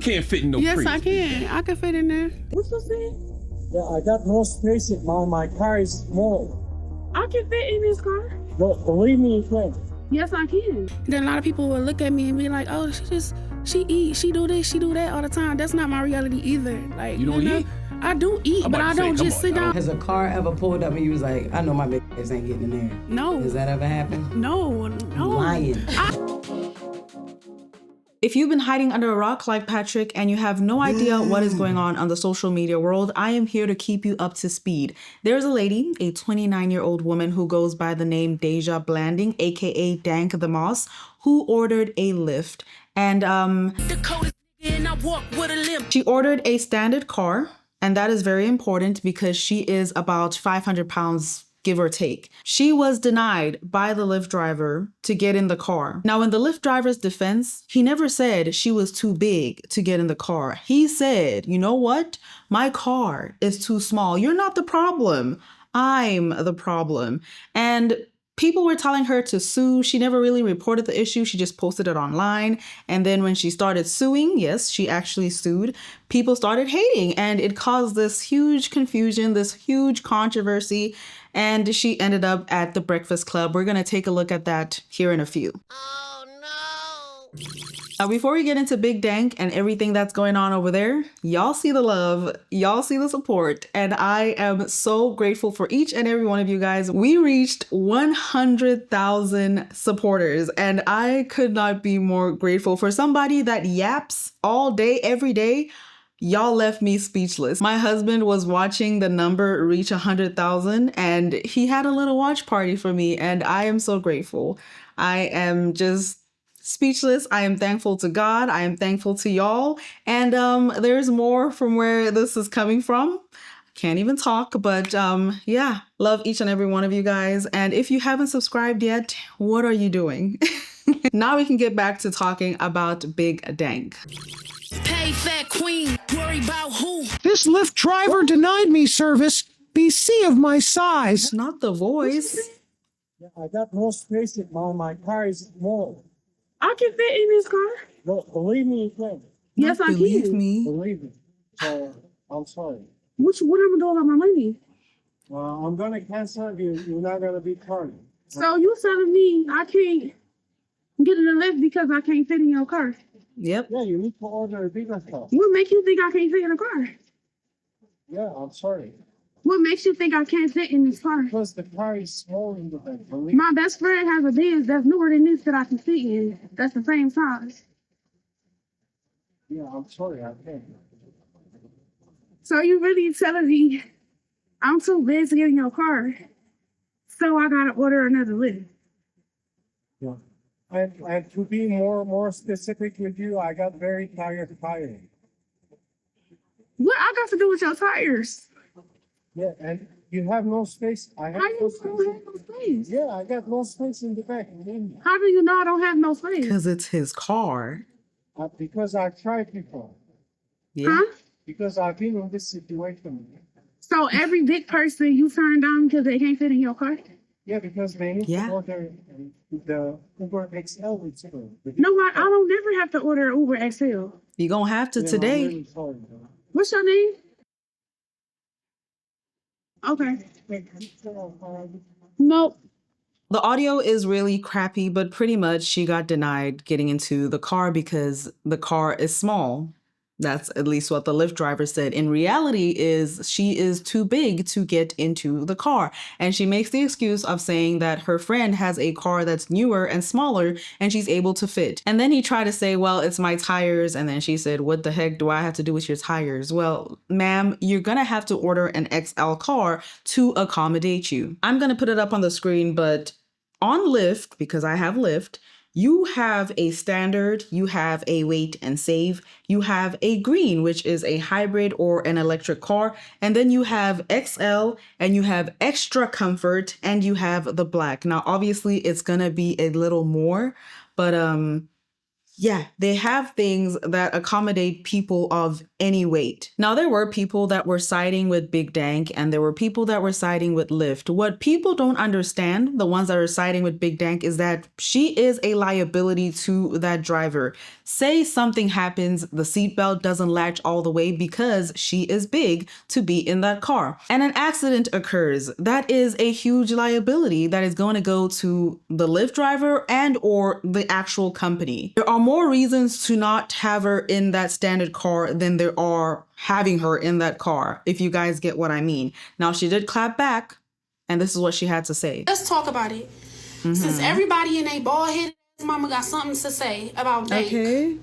can't fit in no Yes, Prius. I can. I can fit in there. What you saying? Yeah, I got no space in my car is small. I can fit in this car. No, believe me, you can. Yes, I can. Then a lot of people will look at me and be like, oh, she eat, she do this, she do that all the time. That's not my reality either. Like, You don't eat? I do eat, but I don't just sit down. Has a car ever pulled up and you was like, I know my bitch ass ain't getting in there? No. Has that ever happened? No. Lying. If you've been hiding under a rock like Patrick and you have no idea what is going on the social media world, I am here to keep you up to speed. There's a lady, a 29-year-old woman who goes by the name Deja Blanding, aka Dank the Moss, who ordered a Lyft. And she ordered a standard car, and that is very important because she is about 500 pounds give or take. She was denied by the Lyft driver to get in the car. Now, in the Lyft driver's defense, he never said she was too big to get in the car. He said, you know what? My car is too small. You're not the problem. I'm the problem. And people were telling her to sue. She never really reported the issue. She just posted it online. And then when she started suing, yes, she actually sued, people started hating. And it caused this huge confusion, this huge controversy. And she ended up at the Breakfast Club. We're going to take a look at that here in a few. Oh, no. Now, before we get into Big Dank and everything that's going on over there, y'all see the love, y'all see the support, and I am so grateful for each and every one of you guys. We reached 100,000 supporters, and I could not be more grateful. For somebody that yaps all day, every day, y'all left me speechless. My husband was watching the number reach 100,000 and he had a little watch party for me, and I am so grateful. I am just speechless. I am thankful to God. I am thankful to y'all. And there's more from where this is coming from. Can't even talk, but yeah, love each and every one of you guys. And if you haven't subscribed yet, what are you doing? Now we can get back to talking about Big Dank. Pay fat queen, worry about who? This Lyft driver denied me service. BC of my size. Not the voice. Yeah, I got no space in my car is small. I can fit in this car. No, believe me, you can. Yes, I Believe can. me. Believe me. So, I'm sorry. What am I doing about my money? I'm gonna cancel you. You're not gonna be charged. So you telling me I can't get in the Lyft because I can't fit in your car? Yep. Yeah, you need to order a bigger car. What makes you think I can't fit in a car? Yeah, I'm sorry. What makes you think I can't fit in this car? Because the car is small in the back. Believe My best friend has a Benz that's newer than this that I can fit in. That's the same size. Yeah, I'm sorry, I can't. So you really telling me I'm too big to get in your car, so I gotta order another Lyft? Yeah. And to be more specific with you, I got very tired tires. What I got to do with your tires? Yeah, and you have no space. I have How no you space. don't have no space? Yeah, I got no space in the back. How do you know I don't have no space? Because it's his car. Because I tried before. Yeah. Huh? Because I've been in this situation. So every big person you turn down because they can't fit in your car? Yeah, because they need Yeah. to order the Uber XL with you. No, I don't never have to order Uber XL. You're going to have to Yeah, today. I'm really sorry, though. What's your name? Okay. Nope. The audio is really crappy, but pretty much she got denied getting into the car because the car is small. That's at least what the Lyft driver said. In reality is she is too big to get into the car. And she makes the excuse of saying that her friend has a car that's newer and smaller and she's able to fit. And then he tried to say, well, it's my tires. And then she said, what the heck do I have to do with your tires? Well, ma'am, you're going to have to order an XL car to accommodate you. I'm going to put it up on the screen, but on Lyft, because I have Lyft, you have a standard, you have a wait and save, you have a green, which is a hybrid or an electric car, and then you have XL and you have extra comfort and you have the black. Now, obviously it's gonna be a little more, but Yeah, they have things that accommodate people of any weight. Now, there were people that were siding with Big Dank and there were people that were siding with Lyft. What people don't understand, the ones that are siding with Big Dank, is that she is a liability to that driver. Say something happens, the seatbelt doesn't latch all the way because she is big to be in that car, and an accident occurs. That is a huge liability that is going to go to the Lyft driver and or the actual company. There are more reasons to not have her in that standard car than there are having her in that car, if you guys get what I mean. Now, she did clap back, and this is what she had to say. Let's talk about it. Since everybody in a bald-headed mama got something to say about Dank. Okay.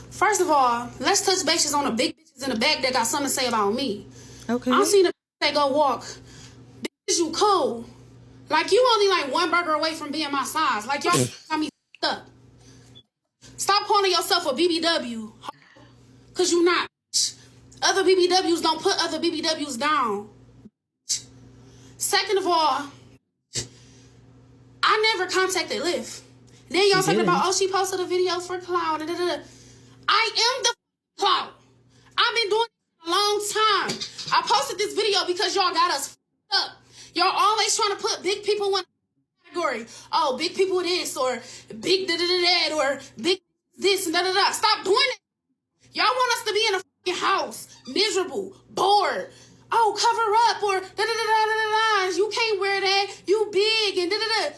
First of all, let's touch bases on the big bitches in the back that got something to say about me. Okay. I'm seeing the that go walk. Bitch, you cool. Like, you only like one burger away from being my size. Like, y'all got me up. Stop calling yourself a BBW. Because you not. Other BBWs don't put other BBWs down. Second of all, I never contacted Lyft. Then y'all talking about, oh, she posted a video for clout. Da, da, da. I am the clout. I've been doing it a long time. I posted this video because y'all got us up. Y'all always trying to put big people in one category. Oh, big people this, or big da da da da, or big this and da da da. Stop doing it. Y'all want us to be in a fucking house, miserable, bored. Oh, cover up, or da da da da da da. You can't wear that. You big and da da da.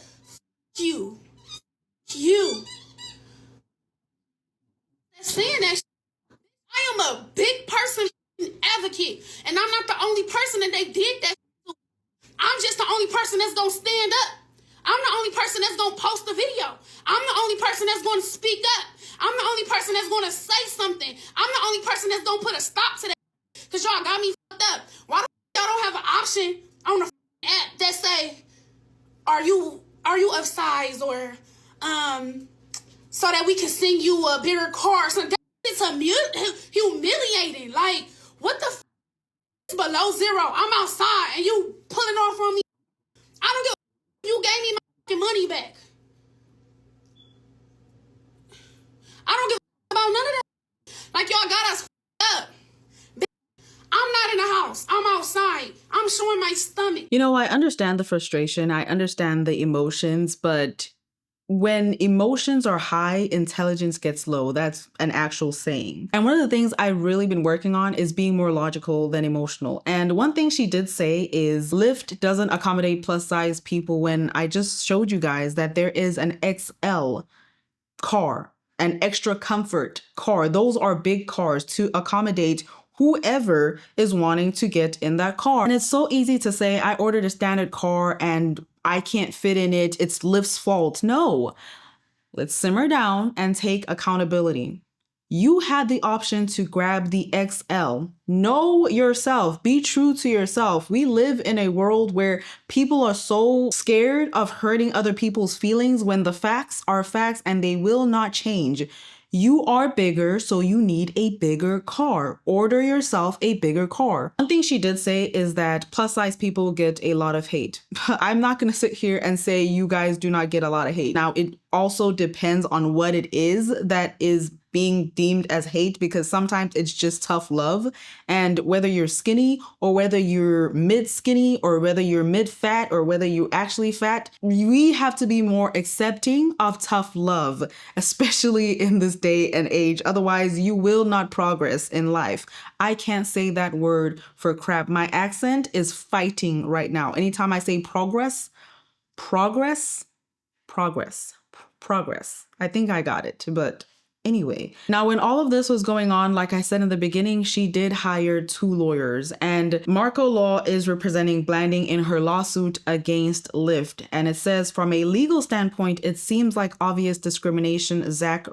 You. Saying that, I am a big person advocate, and I'm not the only person that they did that to. I'm just the only person that's gonna stand up. I'm the only person that's gonna post the video. I'm the only person that's gonna speak up. I'm the only person that's gonna say something. I'm the only person that's gonna put a stop to that. Cause y'all got me fucked up. Why y'all don't have an option on the app that say, are you of size, or so that we can send you a bigger car? So it's humiliating. Like, what the f***? It's below zero. I'm outside and you pulling off on me. I don't give a you gave me my fucking money back. I don't give a about none of that. Like, y'all got us up. I'm not in the house. I'm outside. I'm showing my stomach. You know, I understand the frustration. I understand the emotions, but when emotions are high, intelligence gets low. That's an actual saying. And one of the things I've really been working on is being more logical than emotional. And one thing she did say is Lyft doesn't accommodate plus size people, when I just showed you guys that there is an XL car, an extra comfort car. Those are big cars to accommodate whoever is wanting to get in that car. And it's so easy to say, I ordered a standard car and I can't fit in it. It's Lyft's fault. No, let's simmer down and take accountability. You had the option to grab the XL. Know yourself. Be true to yourself. We live in a world where people are so scared of hurting other people's feelings when the facts are facts and they will not change. You are bigger, so you need a bigger car. Order yourself a bigger car. One thing she did say is that plus size people get a lot of hate. I'm not going to sit here and say you guys do not get a lot of hate. Now, it also depends on what it is that is being deemed as hate, because sometimes it's just tough love. And whether you're skinny or whether you're mid skinny or whether you're mid fat or whether you're actually fat, we have to be more accepting of tough love, especially in this day and age. Otherwise, you will not progress in life. I can't say that word for crap. My accent is fighting right now. Anytime I say progress. I think I got it, but anyway, now when all of this was going on, like I said in the beginning, she did hire 2 lawyers, and Marco Law is representing Blanding in her lawsuit against Lyft. And it says, from a legal standpoint, it seems like obvious discrimination. Zach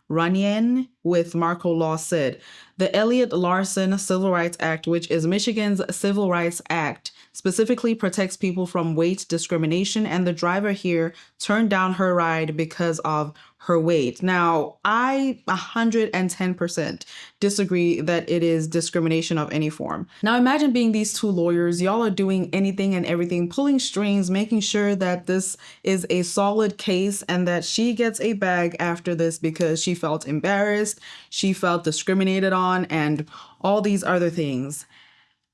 Runyon with Marco Law said, the Elliott Larson Civil Rights Act, which is Michigan's Civil Rights Act, specifically protects people from weight discrimination, and the driver here turned down her ride because of her weight. Now, I 110% disagree that it is discrimination of any form. Now, imagine being these two lawyers. Y'all are doing anything and everything, pulling strings, making sure that this is a solid case and that she gets a bag after this because she felt embarrassed, she felt discriminated on, and all these other things.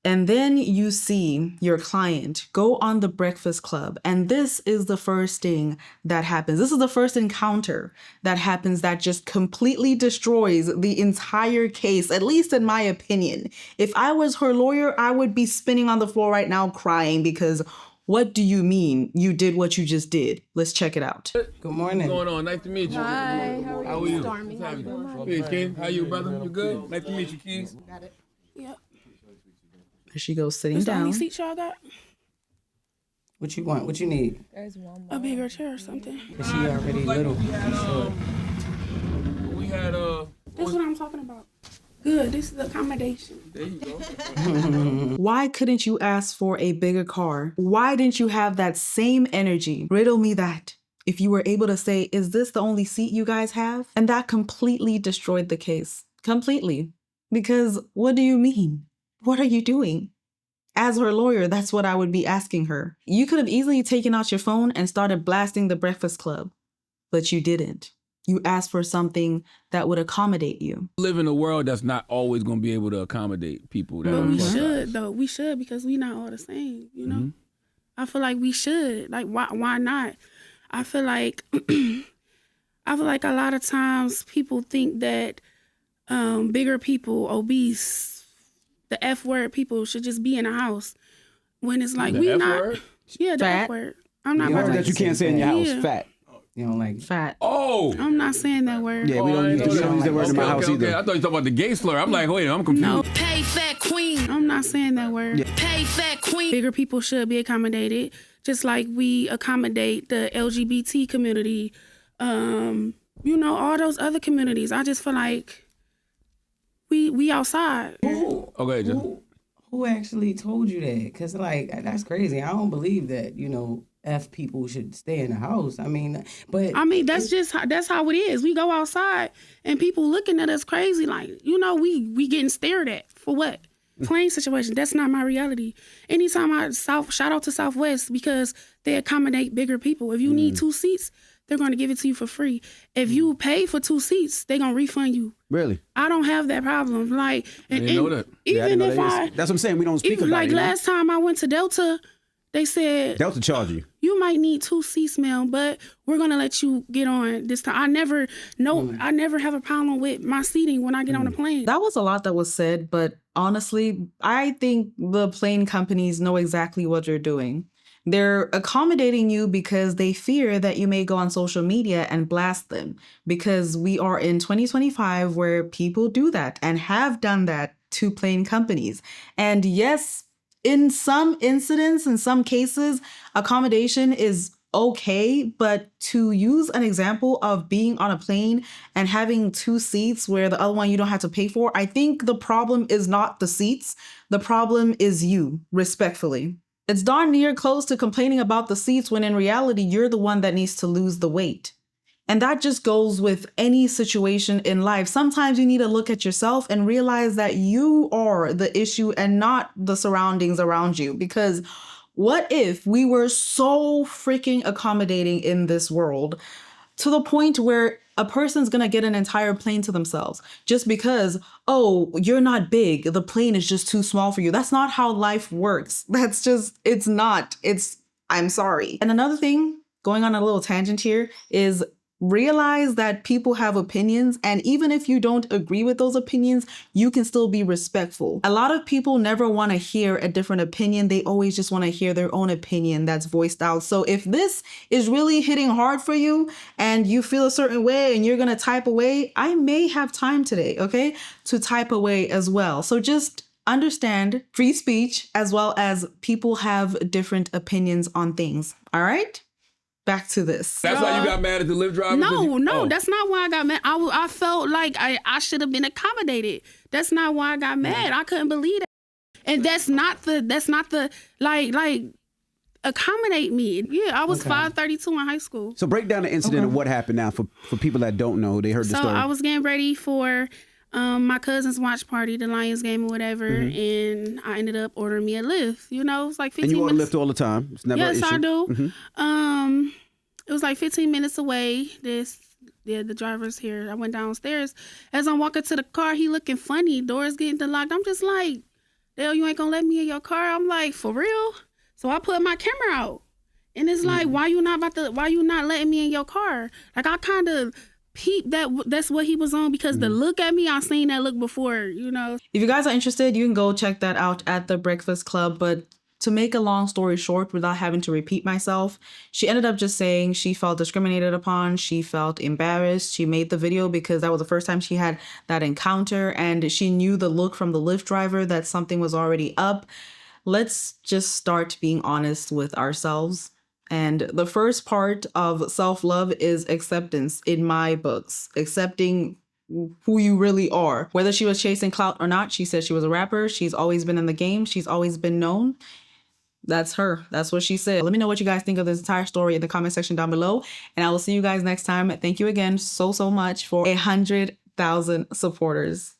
And then you see your client go on the Breakfast Club, and this is the first thing that happens. This is the first encounter that happens that just completely destroys the entire case, at least in my opinion. If I was her lawyer, I would be spinning on the floor right now crying because what do you mean you did what you just did? Let's check it out. Good morning. What's going on? Nice to meet you. Hi, How are you? What's happening? Hey, King. How you, brother? You good? Nice to meet you, Keys. Yep. There she goes sitting That's the down. only seat y'all got? What you want? What you need? A bigger chair or something. Is she already little? We had This is what I'm talking about. Good. This is accommodation. There you go. Why couldn't you ask for a bigger car? Why didn't you have that same energy? Riddle me that. If you were able to say, is this the only seat you guys have? And that completely destroyed the case. Completely. Because what do you mean? What are you doing? As her lawyer, that's what I would be asking her. You could have easily taken out your phone and started blasting the Breakfast Club, but you didn't. You asked for something that would accommodate you. Live in a world that's not always going to be able to accommodate people. That But are we plus should, size. though. We should, because we not all the same, you know? I feel like we should. Like, why not? I feel like a lot of times people think that bigger people, obese, the F word people should just be in a house. When it's like, The we F not. word? Yeah, the Fat. F word. I'm not You about heard to. that you can't say in your house. Yeah. Fat. You don't like Fat. Oh! I'm not saying that word. Yeah, we Oh, I don't use, didn't we know don't use that word in my Okay, house okay. either. I thought you were talking about the gay slur. I'm like, wait, I'm confused. No, Pay fat queen. I'm not saying that word. Yeah. Pay fat queen. Bigger people should be accommodated, just like we accommodate the LGBT community, you know, all those other communities. I just feel like we outside. Okay, just. Who actually told you that? Because, like, that's crazy. I don't believe that, you know, F people should stay in the house. I mean, but... I mean, that's how it is. We go outside and people looking at us crazy, like, you know, we getting stared at for what? Plane situation. That's not my reality. Anytime shout out to Southwest because they accommodate bigger people. If you need 2 seats, they're going to give it to you for free. If you pay for 2 seats, they're going to refund you. Really? I don't have that problem. Like, I didn't know that. Yeah, I even didn't know if that. That's what I'm saying. We don't speak even about like it. You know? last time I went to Delta, they said Delta charge you. you might need 2 seats, ma'am, but we're gonna let you get on this time. I never have a problem with my seating when I get on the plane. That was a lot that was said, but honestly, I think the plane companies know exactly what they're doing. They're accommodating you because they fear that you may go on social media and blast them, because we are in 2025 where people do that and have done that to plane companies. And yes, in some incidents, in some cases, accommodation is okay, but to use an example of being on a plane and having 2 seats where the other one you don't have to pay for, I think the problem is not the seats. The problem is you, respectfully. It's darn near close to complaining about the seats when in reality, you're the one that needs to lose the weight. And that just goes with any situation in life. Sometimes you need to look at yourself and realize that you are the issue and not the surroundings around you. Because what if we were so freaking accommodating in this world to the point where a person's gonna get an entire plane to themselves just because, oh, you're not big, the plane is just too small for you. That's not how life works. It's not. I'm sorry. And another thing, going on a little tangent here, is realize that people have opinions, and even if you don't agree with those opinions, you can still be respectful. A lot of people never want to hear a different opinion. They always just want to hear their own opinion that's voiced out. So if this is really hitting hard for you and you feel a certain way and you're going to type away, I may have time today, okay, to type away as well. So just understand free speech as well as people have different opinions on things. All right? Back to this. That's why you got mad at the Lyft driver? No, that's not why I got mad. I felt like I should have been accommodated. That's not why I got mad. I couldn't believe that. And that's not the like accommodate me. Yeah, I was Okay. 5'32" in high school. So break down the incident of what happened now for people that don't know. They heard the So story. I was getting ready for my cousin's watch party, the Lions game or whatever, and I ended up ordering me a Lyft. You know, it was like 15 and you order minutes. Lyft all the time. It's never an Yes, issue. I do. Mhm. It was like 15 minutes away. The driver's here. I went downstairs. As I'm walking to the car, he looking funny. Doors getting unlocked. I'm just like, Dale, you ain't gonna let me in your car? I'm like, for real? So I put my camera out. And it's like, why you not letting me in your car? Like, I kind of peeped that's what he was on, because the look at me, I seen that look before, you know. If you guys are interested, you can go check that out at the Breakfast Club. But to make a long story short, without having to repeat myself, she ended up just saying she felt discriminated upon. She felt embarrassed. She made the video because that was the first time she had that encounter, and she knew the look from the Lyft driver that something was already up. Let's just start being honest with ourselves. And the first part of self-love is acceptance in my books. Accepting who you really are. Whether she was chasing clout or not, she said she was a rapper. She's always been in the game. She's always been known. That's her. That's what she said. Let me know what you guys think of this entire story in the comment section down below. And I will see you guys next time. Thank you again so much for 100,000 supporters.